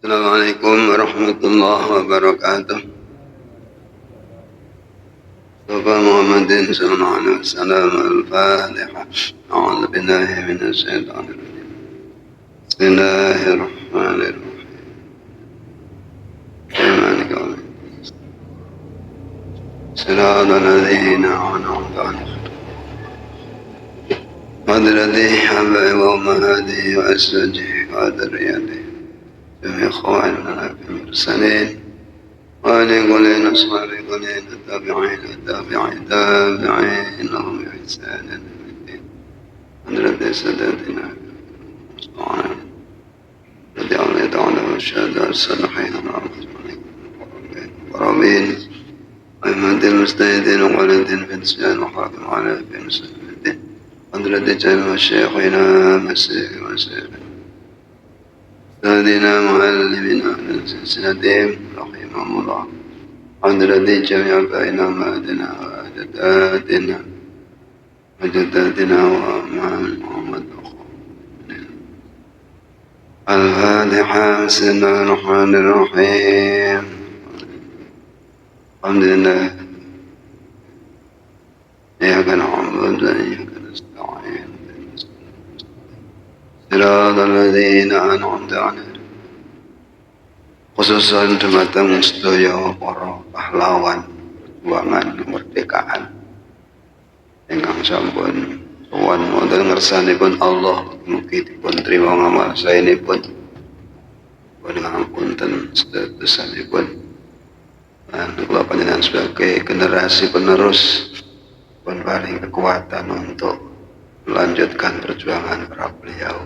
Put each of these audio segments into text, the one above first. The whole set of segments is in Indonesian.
Assalamualaikum warahmatullahi wabarakatuh. Mustafa Muhammadin sallallahu alaihi wasallam al-Fatihah. A'udzu billahi minasy syaithanir rajim. Bismillahirrahmanirrahim. Maliki yaumiddin. Shiratal ladzina an'amta 'alaihim ghairil maghdubi 'alaihim wa azwajihi wa dhurriyyatihi جميع خواننا في المرسلين ولكل أصحاب قليل التابعين لهم بإحسان إلى الدين حضرة ساداتنا المصطفين رضي الله تعالى والشهداء الصالحين والقرابين وإمة المجتهدين وقلة في النسيان وحاكم على في مسلم الدين حضرة جميع شيخنا مسيح وسيرنا سيدنا معلمنا من سلسلتهم رحمهم الله حضرة جميع بين أمهاتنا وجداتنا ومحمد الفاتحة بسم الله الرحمن الرحيم الحمد لله إياك نعبد وإياك نستعين صراط الذين أنعمت عليهم khususan dumateng sedaya para pahlawan perjuangan kemerdekaan ingkang sampun sowan wonten ngersanipun Allah mugi dipun trima ngamal saenipun pun ngapunten sedosanipun lan kula panjenengan sebagai generasi penerus pun paling kekuatan untuk melanjutkan perjuangan para beliau.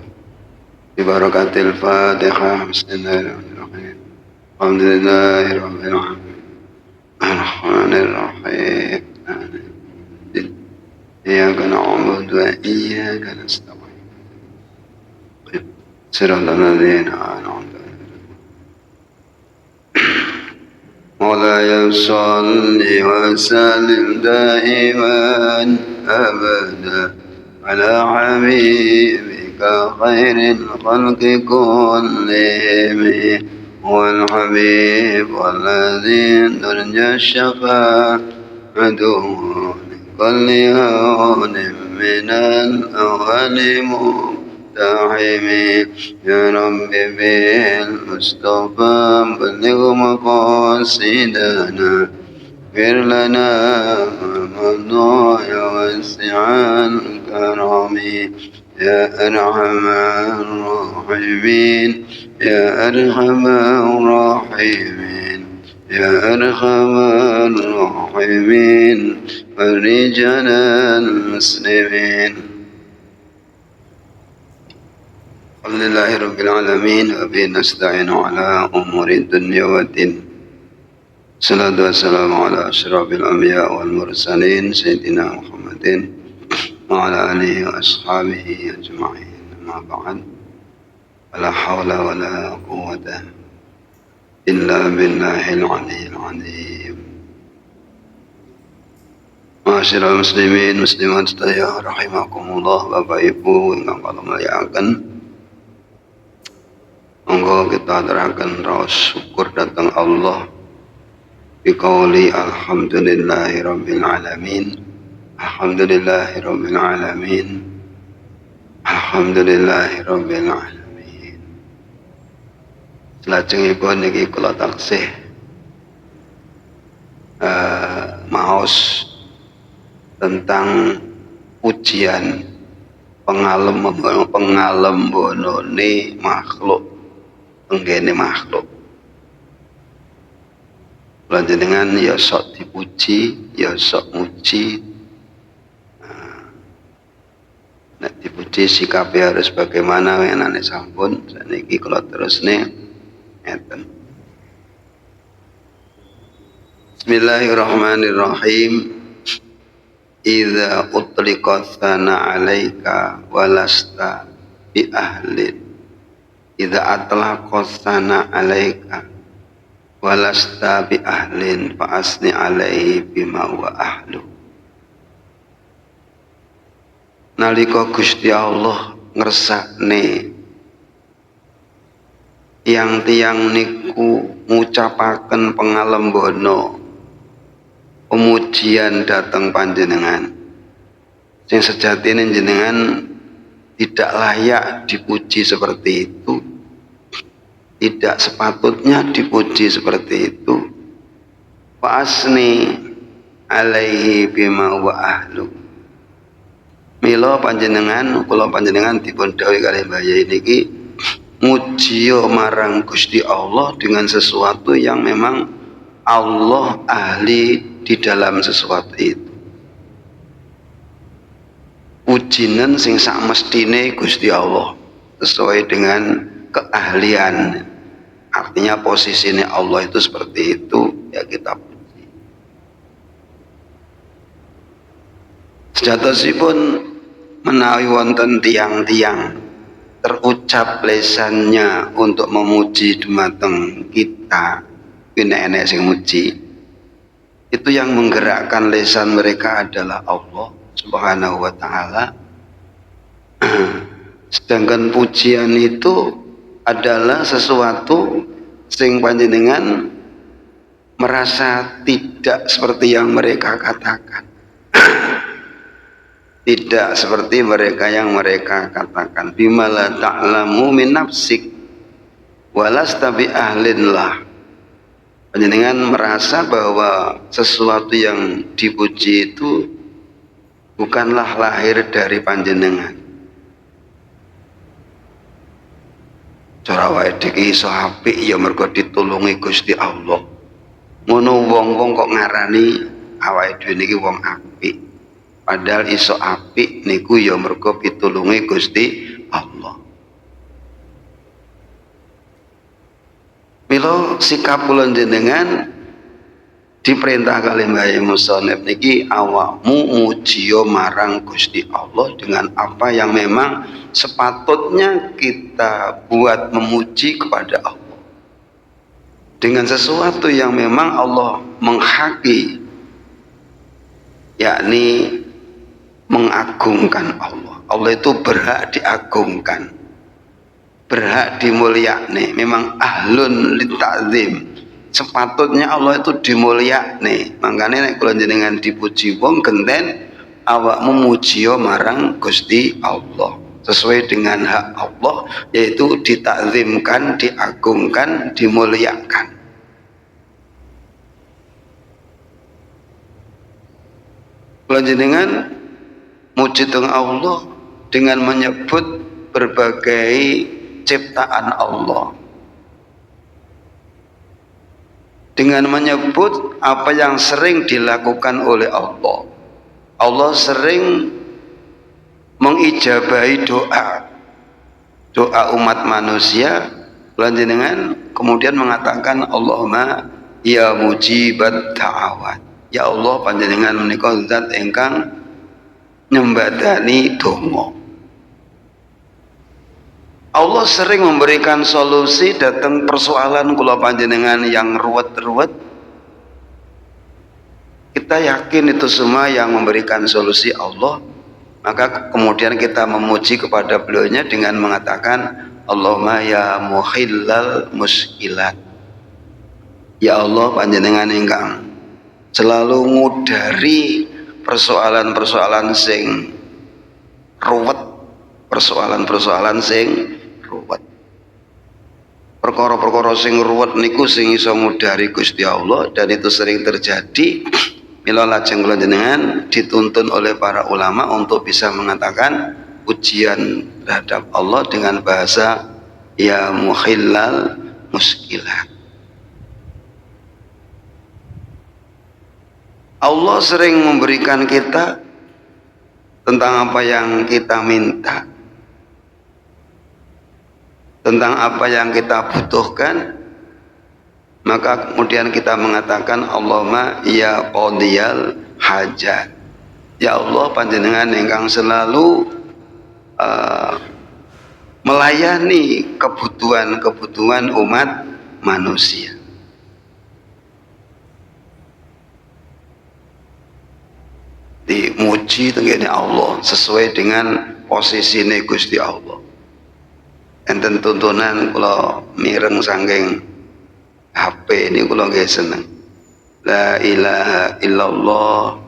Bibarakatil Fatihah. Bismillahirrahmanirrahim. Alhamdulillahirabbil alamin. Arrahmanirrahim. Iyyaka na'budu wa iyyaka nasta'in. Shiratal ladzina an'amta 'alaihim. Mawlaya shalli wa sallim da'iman abada ala habibika khairil khalqi kullihim wal habib walladzi turja syafa'atuhu kulli hawnin minal awhali muhtahimi ya rabbi bil mustafa balligh maqasidana اغفر لنا ومضى واسع الكرم يا أرحم الراحمين يا أرحم الراحمين يا أرحم الراحمين فرجال المسلمين الحمد لله رب العالمين وبه نستعين على أمور الدنيا والدين Salatu wassalamu ala asyrafil anbiya wal mursalin Sayyidina Muhammadin wa ala alihi wa ashabihi ajma'in amma ba'd la hawla wa la quwwata illa billahil aliyyil azim. Ma'asyiral muslimin muslimat sedaya rahimakumullah, Bapak Ibu ingkang kula mulyakaken, monggo kita aturaken raos syukur dhateng Allah biqauli alhamdulillahi rabbil alamin. Alhamdulillahi rabbil alamin. Alhamdulillahi rabbil alamin. Salajengipun niki kula taksih maos tentang ujian pengalembonone makhluk penggene makhluk. Panjenengan ya sok dipuji, ya sok muji. Nek dipuji sikape harus bagaimana wenane sampun. Saniki kula terusne ngeten. Bismillahirrahmanirrahim. Idza utliqa tsana 'alaika walasta bi ahlin. Idza atlaqa tsana 'alaika walasta bi ahlin fa asni alaihi bima huwa ahlu. Nalika Gusti Allah ngersakne tiang-tiang niku ngucapaken pangalembono pemujian dateng panjenengan sing sejatine jenengan tidak layak dipuji seperti itu, tidak sepatutnya dipuji seperti itu. Wa asni alaihi bima wa ahlu. Mila panjenengan kula panjenengan dipun dawuhi kalih Mbah Yai niki mujiya marang Gusti Allah dengan sesuatu yang memang Allah ahli di dalam sesuatu itu. Pujinan sing sak mestine Gusti Allah sesuai dengan keahlian. Artinya posisinya Allah itu seperti itu, ya kita puji. Sejatosipun menawi wonten tiang-tiang terucap lesannya untuk memuji dumateng kita, enek sing muji, itu yang menggerakkan lesan mereka adalah Allah Subhanahu wa ta'ala. Sedangkan pujian itu adalah sesuatu sing panjenengan merasa tidak seperti yang mereka katakan. Tidak seperti mereka yang mereka katakan. Bima la ta'lamu min nafsik walasta bi ahlin lah. Panjenengan merasa bahwa sesuatu yang dipuji itu bukanlah lahir dari panjenengan. Cara wae iki iso apik ya mergo ditulungi Gusti Allah. Ngono wong-wong kok ngarani awake dhewe niki wong apik. Padahal iso apik niku ya mergo pitulungi Gusti Allah. Mila sikap kula jenengan diperintah kali Mbah Yai Musonep niki awakmu mujiya marang Gusti Allah dengan apa yang memang sepatutnya kita buat memuji kepada Allah, dengan sesuatu yang memang Allah menghaki, yakni mengagungkan Allah. Allah itu berhak diagungkan, berhak dimulyakne, memang ahlun litta'zim. Sepatutnya Allah itu dimulyakne. Makanya nek kula jenengan dipuji wong genten awakmu mujiya marang Gusti Allah sesuai dengan hak Allah, yaitu ditakzimkan, diagungkan, dimuliakan. Kula jenengan muji teng Allah dengan menyebut berbagai ciptaan Allah, dengan menyebut apa yang sering dilakukan oleh Allah. Allah sering mengijabahi doa umat manusia. Lanjenengan kemudian mengatakan Allahumma ya mujibat da'awat. Ya Allah panjenengan menika zat ingkang nyembadani donga. Allah sering memberikan solusi datang persoalan kula panjenengan yang ruwet-ruwet. Kita yakin itu semua yang memberikan solusi Allah. Maka kemudian kita memuji kepada beliaunya dengan mengatakan Allahumma ya muhillal muskilat. Ya Allah panjenengan ingkang selalu ngudari persoalan-persoalan sing ruwet, persoalan-persoalan sing ruwet. Perkara-perkara sing ruwet niku sing iso ngudari Gusti Allah, dan itu sering terjadi. Mila lajeng kula jenengan dituntun oleh para ulama untuk bisa mengatakan pujian terhadap Allah dengan bahasa ya muhillal muskilat. Allah sering memberikan kita tentang apa yang kita minta, tentang apa yang kita butuhkan. Maka kemudian kita mengatakan Allahumma ya qadiyal hajat. Ya Allah panjenengan ingkang selalu melayani kebutuhan-kebutuhan umat manusia. Dimuji tenggene Allah sesuai dengan posisine Gusti Allah. enten tuntunan kula mireng saking HP ini kula nggih seneng. La ilaha illallah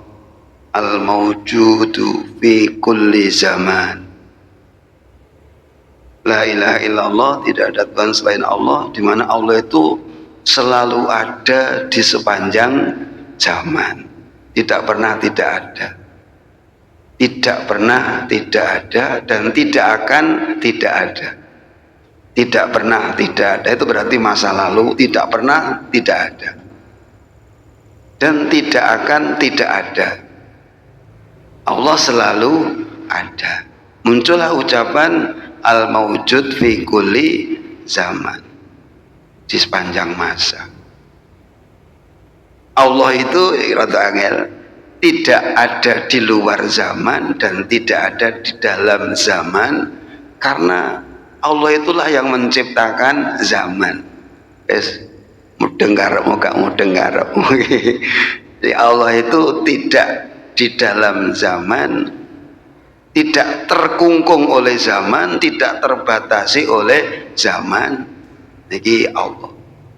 al-mawjudu fi kulli zaman. La ilaha illallah, tidak ada Tuhan selain Allah, di mana Allah itu selalu ada di sepanjang zaman. Tidak pernah tidak ada. Tidak pernah tidak ada dan tidak akan tidak ada. Tidak pernah tidak ada itu berarti masa lalu, tidak pernah tidak ada. Dan tidak akan tidak ada. Allah selalu ada. Muncullah ucapan al-mawjud fi kulli zaman, di sepanjang masa. Allah itu rada angel, tidak ada di luar zaman dan tidak ada di dalam zaman, karena Allah itulah yang menciptakan zaman. Mudeng karepmu gak mudeng karepmu. Jadi Allah itu tidak di dalam zaman, tidak terkungkung oleh zaman, tidak terbatasi oleh zaman. Ini Allah.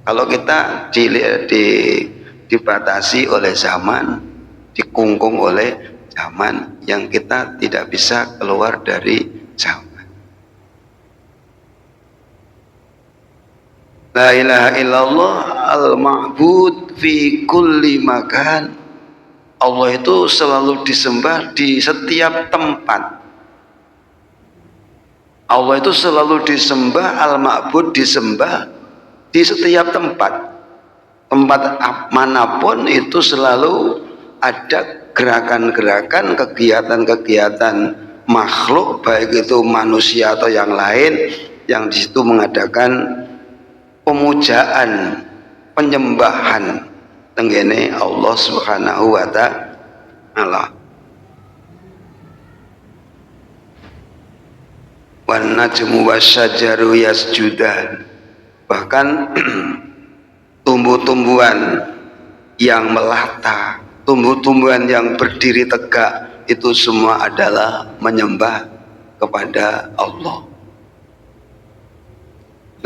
Kalau kita dibatasi oleh zaman, dikungkung oleh zaman, yang kita tidak bisa keluar dari zaman. La ilaha illallah al-ma'bud fi kulli makan. Allah itu selalu disembah di setiap tempat. Allah itu selalu disembah, al-ma'bud disembah di setiap tempat. Tempat manapun itu selalu ada gerakan-gerakan, kegiatan-kegiatan makhluk, baik itu manusia atau yang lain, yang di situ mengadakan pemujaan, penyembahan tenggene Allah Subhanahu wa ta'ala. Wan najmu wasyajaru yasjudan. Bahkan tumbuh-tumbuhan yang melata, tumbuh-tumbuhan yang berdiri tegak, itu semua adalah menyembah kepada Allah.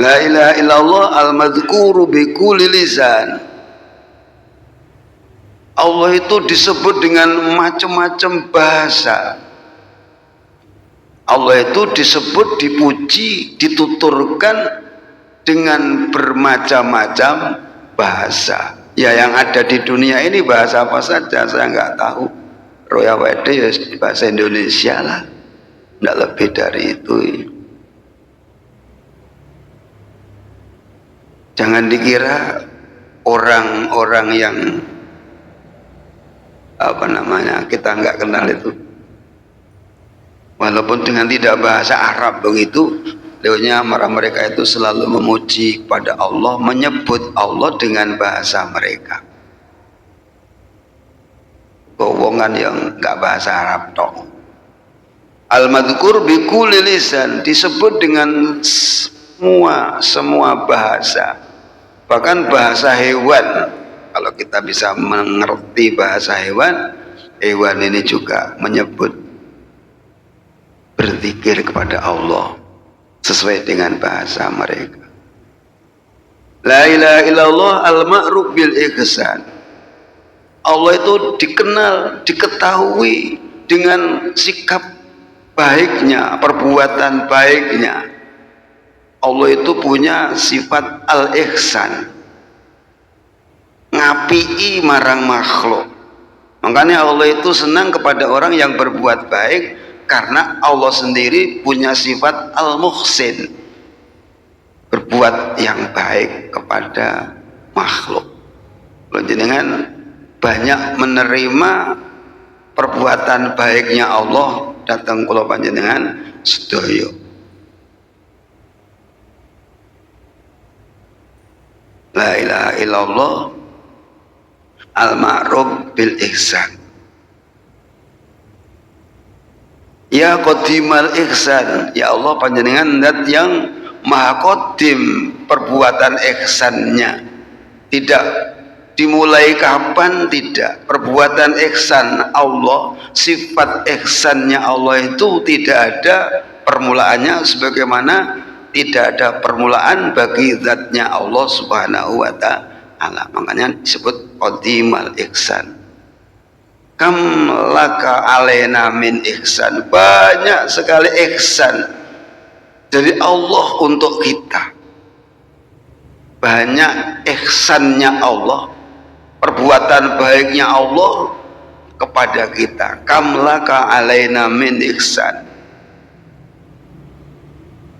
La ilaha illallah al-madhkuru bi kulli lisan. Allah itu disebut dengan macam-macam bahasa. Allah itu disebut, dipuji, dituturkan dengan bermacam-macam bahasa. Ya, yang ada di dunia ini bahasa apa saja saya nggak tahu. Roya Wede ya bahasa Indonesia lah, nggak lebih dari itu. Jangan dikira orang-orang yang kita nggak kenal itu, walaupun dengan tidak bahasa Arab begitu, leonya mereka itu selalu memuji kepada Allah, menyebut Allah dengan bahasa mereka. Gowongan yang nggak bahasa Arab toh. Al-madhkur bi kulli lisan, disebut dengan semua bahasa, bahkan bahasa hewan. Kalau kita bisa mengerti bahasa hewan, hewan ini juga menyebut, berzikir kepada Allah sesuai dengan bahasa mereka. La ilaha illallah al-ma'ruf bil ihsan. Allah itu dikenal, diketahui dengan sikap baiknya, perbuatan baiknya. Allah itu punya sifat al-ihsan, ngapii marang makhluk. Makanya Allah itu senang kepada orang yang berbuat baik, karena Allah sendiri punya sifat al-muhsin, berbuat yang baik kepada makhluk. Jenengan banyak menerima perbuatan baiknya Allah datang kula panjenengan sedaya. La ilaha illallah al-ma'ruf bil ihsan. Ya qadimal ihsan, ya Allah panjenengan zat yang maha qadim perbuatan ihsannya. Tidak dimulai kapan, tidak. Perbuatan ihsan Allah, sifat ihsannya Allah itu tidak ada permulaannya, sebagaimana tidak ada permulaan bagi zatnya Allah Subhanahu wa ta'ala. Makanya disebut qadimal ihsan. Kam laka alaina min ihsan, banyak sekali ihsan dari Allah untuk kita. Banyak ihsannya Allah, perbuatan baiknya Allah kepada kita. Kam laka alaina min ihsan.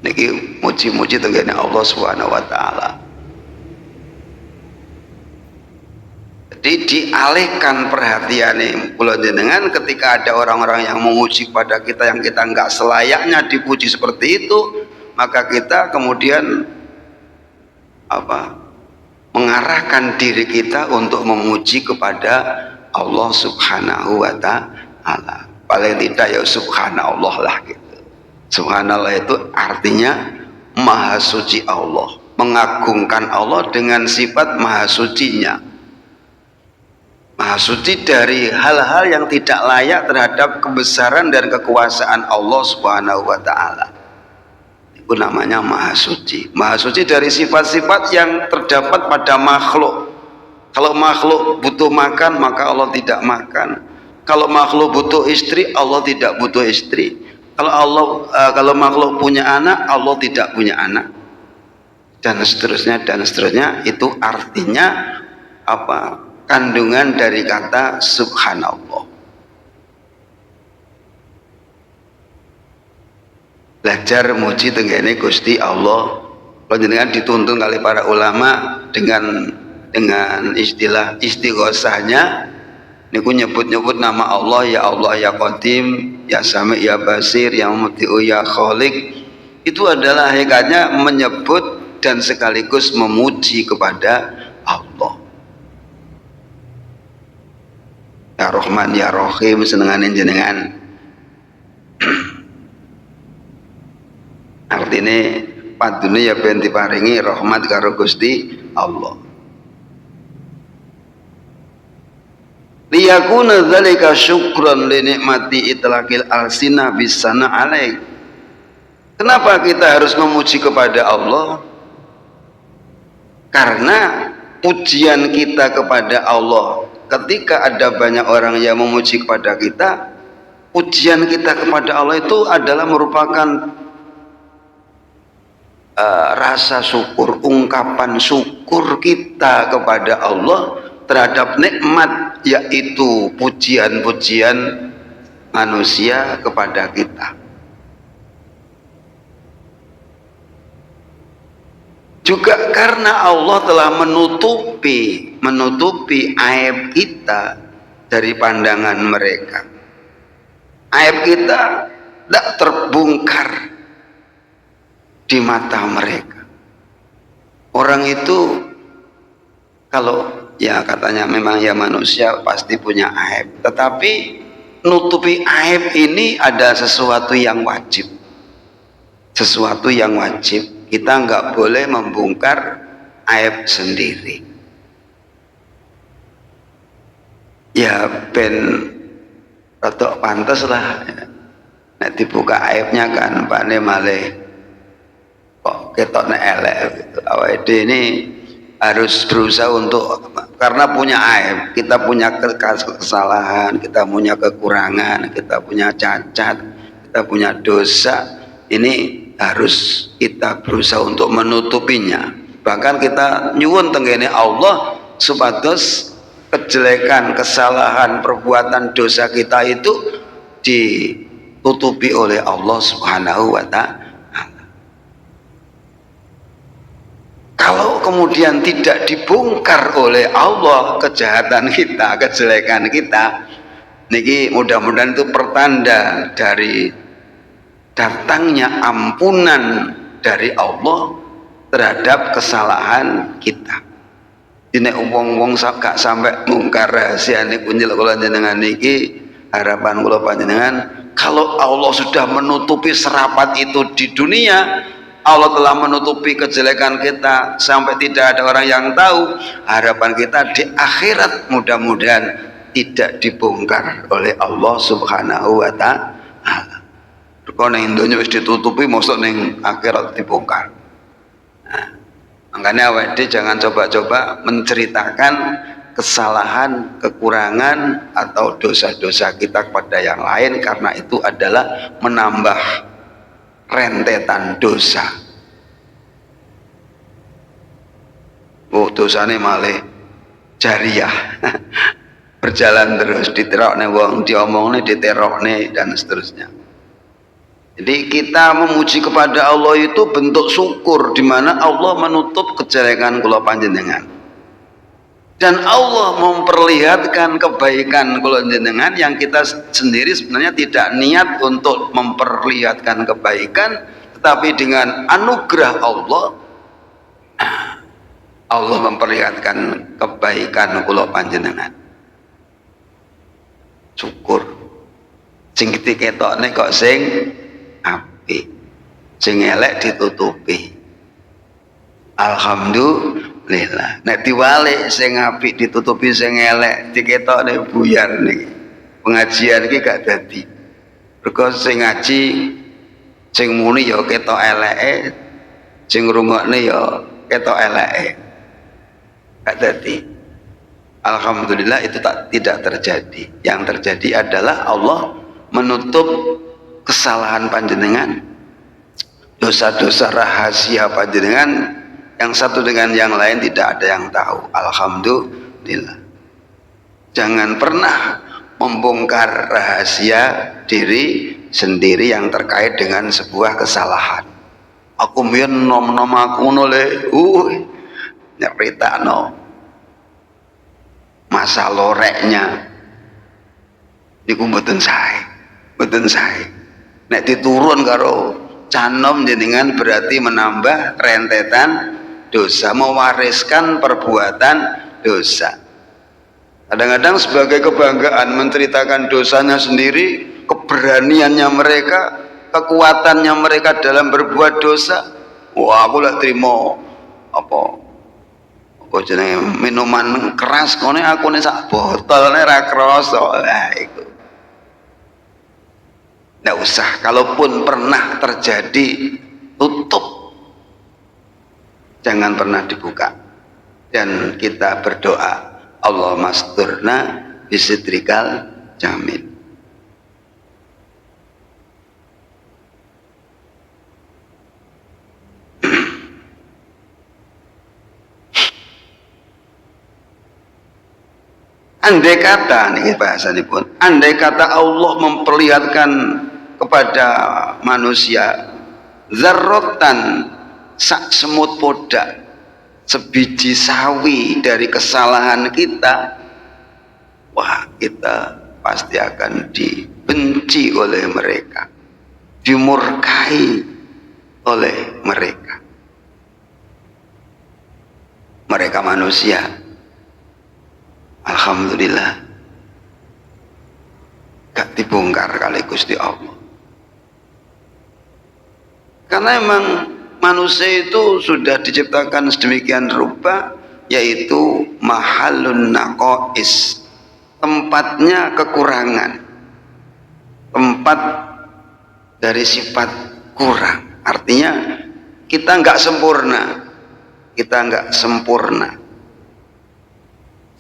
Niki muji-muji tenggene Allah Subhanahu wa taala. Jadi dialihkan perhatian kula jenengan ketika ada orang-orang yang memuji kepada kita yang kita enggak selayaknya dipuji seperti itu, maka kita kemudian mengarahkan diri kita untuk memuji kepada Allah Subhanahu wa ta'ala. Paling tidak ya subhanallah lah gitu. Subhanallah itu artinya maha suci Allah, mengagungkan Allah dengan sifat maha sucinya. Maha suci dari hal-hal yang tidak layak terhadap kebesaran dan kekuasaan Allah Subhanahu wa ta'ala. Itu namanya maha suci. Maha suci dari sifat-sifat yang terdapat pada makhluk. Kalau makhluk butuh makan, maka Allah tidak makan. Kalau makhluk butuh istri, Allah tidak butuh istri. Kalau makhluk punya anak, Allah tidak punya anak. Dan seterusnya dan seterusnya. Itu artinya apa? Kandungan dari kata subhanallah. Belajar muji tenggene Gusti Allah. Panjenengan dituntun kali para ulama dengan istilah istighosahnya niku nyebut-nyebut nama Allah, ya Allah ya Qadim, ya Sami, ya Basir, ya Mubdi'u, ya Khaliq. Itu adalah hakikatnya menyebut dan sekaligus memuji kepada Allah. Ya Rahman ya Rahim senenganin jenengan. Artinya padune ya ben diparingi rahmat karo Gusti Allah. Liyakuna dzalika syukran li nikmati itlaqil alsina bisana alaik. Kenapa kita harus memuji kepada Allah? Karena pujian kita kepada Allah, ketika ada banyak orang yang memuji kepada kita, pujian kita kepada Allah itu adalah merupakan rasa syukur, ungkapan syukur kita kepada Allah terhadap nikmat, yaitu pujian-pujian manusia kepada kita. Juga karena Allah telah menutupi aib kita dari pandangan mereka. Aib kita tidak terbongkar di mata mereka. Orang itu kalau ya katanya memang ya manusia pasti punya aib, tetapi nutupi aib ini ada sesuatu yang wajib. Sesuatu yang wajib. Kita nggak boleh membongkar aib sendiri. Ya ben rotok pantas lah. Nek dibuka aibnya kan Pak Nemale kok ketoknya elek gitu. Awalnya ini harus berusaha untuk, karena punya aib, kita punya kesalahan, kita punya kekurangan, kita punya cacat, kita punya dosa. Ini harus kita berusaha untuk menutupinya. Bahkan kita nyuwun tenggene Allah supados kejelekan, kesalahan, perbuatan dosa kita itu ditutupi oleh Allah Subhanahu wa ta'ala. Kalau kemudian tidak dibongkar oleh Allah kejahatan kita, kejelekan kita, niki mudah-mudahan itu pertanda dari datangnya ampunan dari Allah terhadap kesalahan kita. Dene wong-wong gak sampai mungkar rahasia niku njel kula jenengan niki, harapan kula panjenengan kalau Allah sudah menutupi serapat itu di dunia, Allah telah menutupi kejelekan kita sampai tidak ada orang yang tahu, harapan kita di akhirat mudah-mudahan tidak dibongkar oleh Allah Subhanahu wa ta'ala. Mergo ning donya wis ditutupi, mosok ning akhirat dibongkar. Nah, makanya awake jangan coba-coba menceritakan kesalahan, kekurangan atau dosa-dosa kita kepada yang lain, karena itu adalah menambah rentetan dosa. Oh, dosane malih jariah. Berjalan terus, diterokne wong, diomongne, diterokne, dan seterusnya. Jadi kita memuji kepada Allah itu bentuk syukur, di mana Allah menutup kejelekan kula panjenengan. Dan Allah memperlihatkan kebaikan kula panjenengan yang kita sendiri sebenarnya tidak niat untuk memperlihatkan kebaikan, tetapi dengan anugerah Allah, Allah memperlihatkan kebaikan kula panjenengan. Syukur. Sing diketokne kok sing apik, sing elek ditutupi. Alhamdulillah. Nek diwalik sing apik ditutupi sing elek, diketokne buyar niki. Pengajian iki gak dadi. Mergo sing ngaji sing muni ya ketok eleke, sing ngrungokne ya ketok eleke. Gak dadi. Alhamdulillah itu tidak terjadi. Yang terjadi adalah Allah menutup kesalahan panjenengan, dosa-dosa rahasia panjenengan, yang satu dengan yang lain tidak ada yang tahu. Alhamdulillah. Jangan pernah membongkar rahasia diri sendiri yang terkait dengan sebuah kesalahan. Aku mbiyen nom-nom aku ngono le, nyeritakno masa loreknya niku mboten sae, mboten sae. Nek diturun karo canom jenengan berarti menambah rentetan dosa, mewariskan perbuatan dosa. Kadang-kadang sebagai kebanggaan menceritakan dosanya sendiri, keberaniannya mereka, kekuatannya mereka dalam berbuat dosa. Wah, aku lek trimo apa jenenge minuman keras kone aku nih sak botolnya ra krasa. Lah iku ndak usah, kalaupun pernah terjadi tutup, jangan pernah dibuka. Dan kita berdoa, Allah masturna bisidrikal jamil. Andai kata, ini bahasanya pun, andai kata Allah memperlihatkan kepada manusia zarrotan sak semut podak, sebiji sawi dari kesalahan kita, wah, kita pasti akan dibenci oleh mereka, dimurkai oleh mereka. Mereka manusia. Alhamdulillah gak dibongkar kali Gusti Allah. Karena emang manusia itu sudah diciptakan sedemikian rupa, yaitu mahallun naqais, tempatnya kekurangan, tempat dari sifat kurang. Artinya kita nggak sempurna,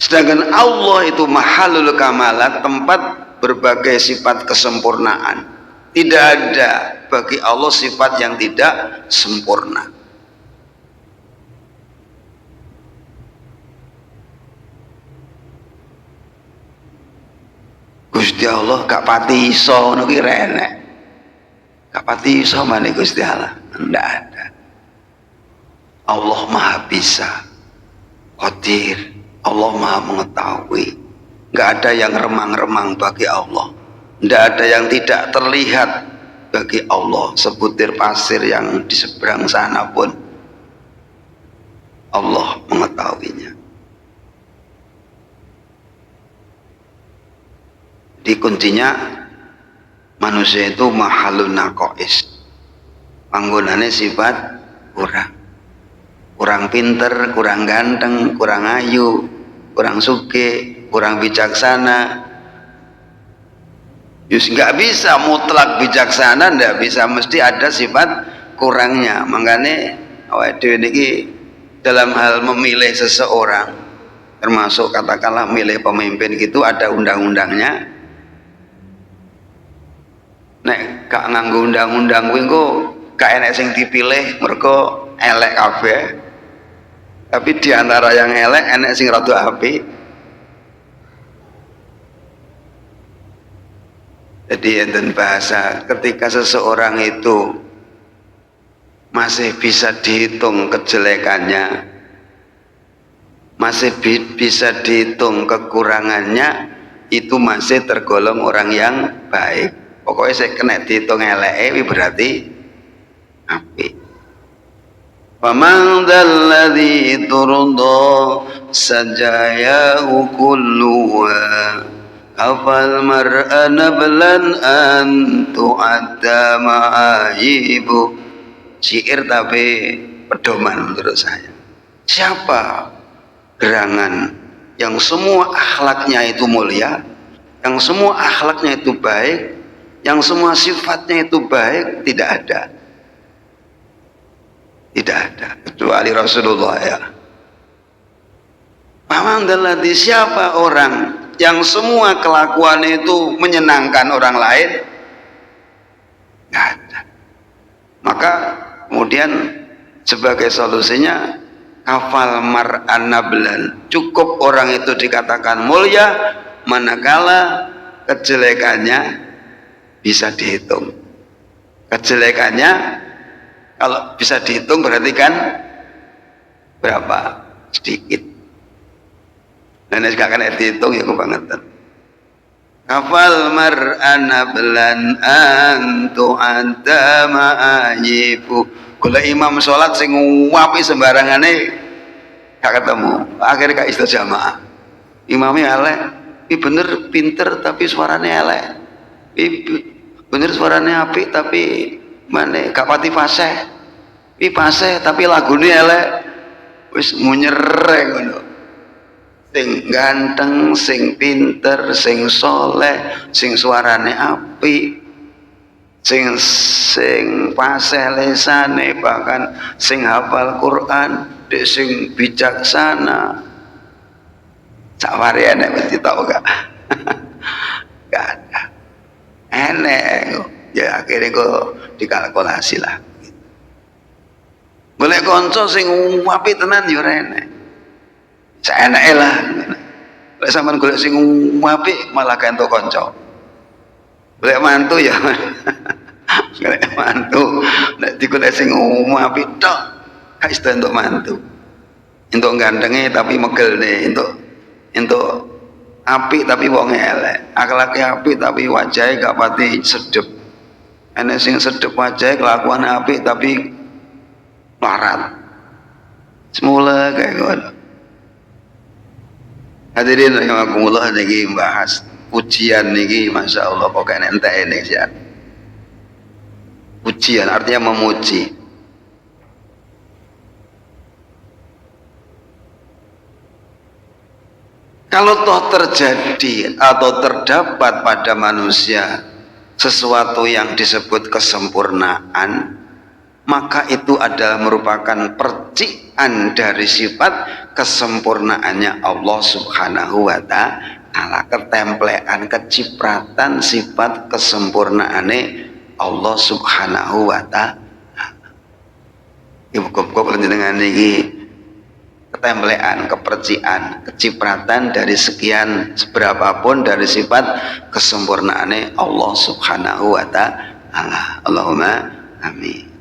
Sedangkan Allah itu mahalul kamalat, tempat berbagai sifat kesempurnaan. Tidak ada bagi Allah sifat yang tidak sempurna. Gusti Allah gak pati iso ngono ki renek. Gak pati iso maneh Gusti Allah. Ndak ada. Allah Maha Bisa, Qadir. Allah Maha Mengetahui. Nggak ada yang remang-remang bagi Allah. Nggak ada yang tidak terlihat bagi Allah. Sebutir pasir yang di seberang sana pun Allah mengetahuinya. Di kuncinya manusia itu mahalun naqais, panggonane sifat kurang pinter, kurang ganteng, kurang ayu, kurang sugih, kurang bijaksana. Yus nggak bisa mutlak bijaksana, nggak bisa, mesti ada sifat kurangnya. Makanya awake dhewe niki dalam hal memilih seseorang, termasuk katakanlah milih pemimpin gitu, ada undang-undangnya. Nek gak nganggo undang-undang kuwi engko gak enek sing dipilih mergo elek kabeh. Tapi diantara yang elek enek sing rada apik. Jadi enten bahasa ketika seseorang itu masih bisa dihitung kejelekannya, masih bisa dihitung kekurangannya, itu masih tergolong orang yang baik. Pokoknya saya kena dihitung eleke berarti apik. Faman dzalladzi turda sajayahu kulluha afal mar'a nablan an tu'adda ma'ayibu. Syair tapi pedoman menurut saya. Siapa gerangan yang semua akhlaknya itu mulia, yang semua akhlaknya itu baik, yang semua sifatnya itu baik? Tidak ada. Tidak ada kecuali Rasulullah ya. Alhamdulillah, siapa orang yang semua kelakuannya itu menyenangkan orang lain? Tidak ada. Maka kemudian sebagai solusinya kafal mar'an nablan, cukup orang itu dikatakan mulia manakala kejelekannya bisa dihitung. Kejelekannya kalau bisa dihitung berarti kan berapa? Sedikit. Dan ini gak akan dihitung ya kebangetan. Kafal mar'an nablan antu anta ma'ayibu. Gula imam sholat sing wapi sembarangane gak ketemu. Akhirnya gak istilah jamaah. Imamnya elek. Ini bener pinter tapi suaranya elek. Ini bener suaranya apik tapi mana gak pati fasih. Ini fasih tapi lagunya elek. Wis munyereng ngono. Sing ganteng, sing pinter, sing soleh, sing suarane apik, sing fasih lesane, bahkan sing hafal Quran, sing bijaksana. Sawari enek mesti tau gak? Gak ada. Enek. Ya akhirnya kok dikalkulasi lah. Boleh konco sing apik tenan yo enek. Seenake lah. Lek sampean golek sing apik malah kentuk kanca. Golek mantu ya. Golek mantu nek digolek sing apik tok gak iso entuk mantu. Entuk gantenge tapi megelne, entuk apik tapi wonge elek. Akhlake apik tapi wajahe gak pati sedep. Enek sing sedep wajahe kelakuan apik tapi larat. Semula kayak ngono. Hadirin rahimakumullah, niki bahas ujian niki Masya Allah kok kayak entek ini sih. Ujian artinya memuji. Kalau toh terjadi atau terdapat pada manusia sesuatu yang disebut kesempurnaan, maka itu adalah merupakan percikan dari sifat kesempurnaannya Allah Subhanahu wa ta'ala, ketemplean, kecipratan sifat kesempurnaannya Allah Subhanahu wa ta'ala. Ibu kok dengan ini ketemplean, kepercikan, kecipratan dari sekian seberapapun dari sifat kesempurnaannya Allah Subhanahu wa ta'ala. Allahumma amin.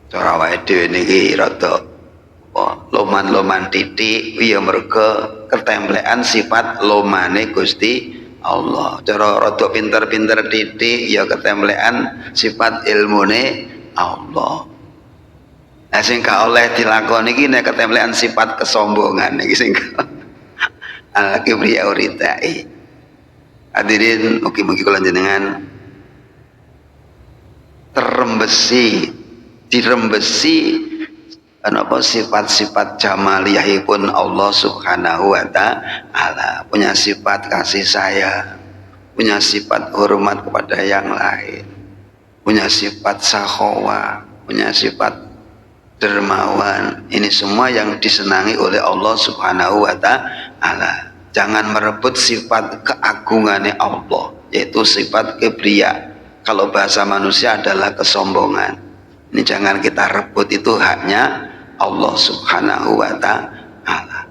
Cara wae dhewe niki rada loman-loman titik ya mergo ketemplean sifat lomane Gusti Allah. Cara rada pinter-pinter titik ya ketemplean sifat ilmune Allah. Nah sing gak oleh dilakoni iki nek ketemplean sifat kesombongan iki sing al-kibriya uritai. Hadirin mugi-mugi kula jenengan dirembesi apa sifat-sifat jamaliyahipun Allah Subhanahu wa taala, punya sifat kasih sayang, punya sifat hormat kepada yang lain, punya sifat sakhawa, punya sifat dermawan. Ini semua yang disenangi oleh Allah Subhanahu wa taala. Jangan merebut sifat keagungannya Allah, yaitu sifat kibriya. Kalau bahasa manusia adalah kesombongan. Ini jangan kita rebut, itu haknya Allah Subhanahu wa taala.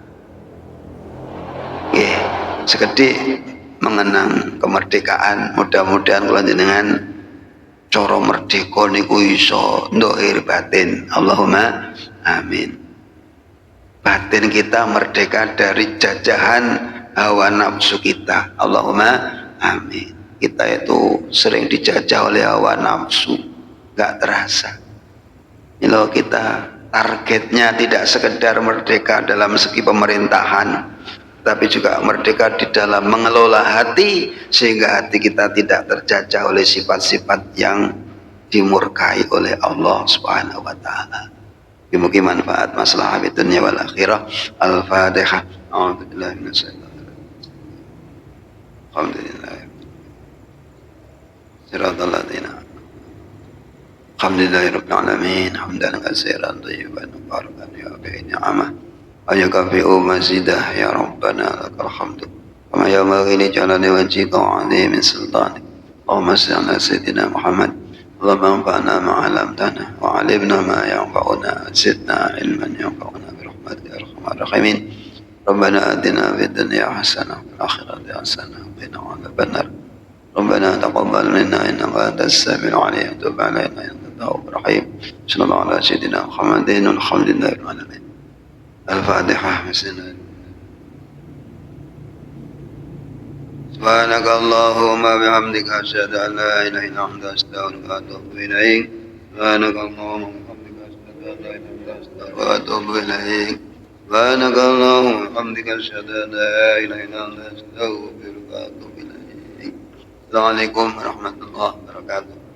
Nggih, sekedhik mengenang kemerdekaan, mudah-mudahan kula jenengan cara merdeka niku iso ndohir batin. Allahumma amin. Batin kita merdeka dari jajahan hawa nafsu kita. Allahumma amin. Kita itu sering dijajah oleh hawa nafsu, gak terasa. Kalau kita targetnya tidak sekedar merdeka dalam segi pemerintahan, tapi juga merdeka di dalam mengelola hati, sehingga hati kita tidak terjajah oleh sifat-sifat yang dimurkai oleh Allah Subhanahu wa taala. Mugi manfaat masalah dunya wal akhirah. Al-Fatihah. A'udzubillahi minasyaitonir rajim. Alhamdulillah. Siratal ladzina alhamdulillahirabbil alamin hamdan katsiran thayyiban mubarakan ya bi ni'amah ayakafi'u mazidah ya rabbana lakal hamdu kama yanbaghi li jalali wajhika wa 'azimi sultanik. Allahumma shalli ala sayyidina Muhammad. Allahumma anfa'na ma 'allamtana wa 'allimna ma yanfa'una zidna ilman yanfa'una bi rahmatika ya arhamar rahimin. Rabbana atina fid dunya hasanah wa fil akhirati hasanah wa qina 'adzabannar. ربنا تقبل منا إنك أنت السميع العليم وتب علينا إنك التواب الرحيم. صلى الله على سيدنا محمد والحمد لله رب العالمين. الفاتحة. سبحانك اللهم وبحمدك أشهد أن لا إله إلا أنت أستغفرك وأتوب إليك. سبحانك اللهم وبحمدك أشهد أن لا إله إلا أنت أستغفرك وأتوب إليك. سبحانك اللهم وبحمدك أشهد أن لا إله إلا أنت أستغفرك وأتوب إليك. Assalamualaikum warahmatullahi wabarakatuh.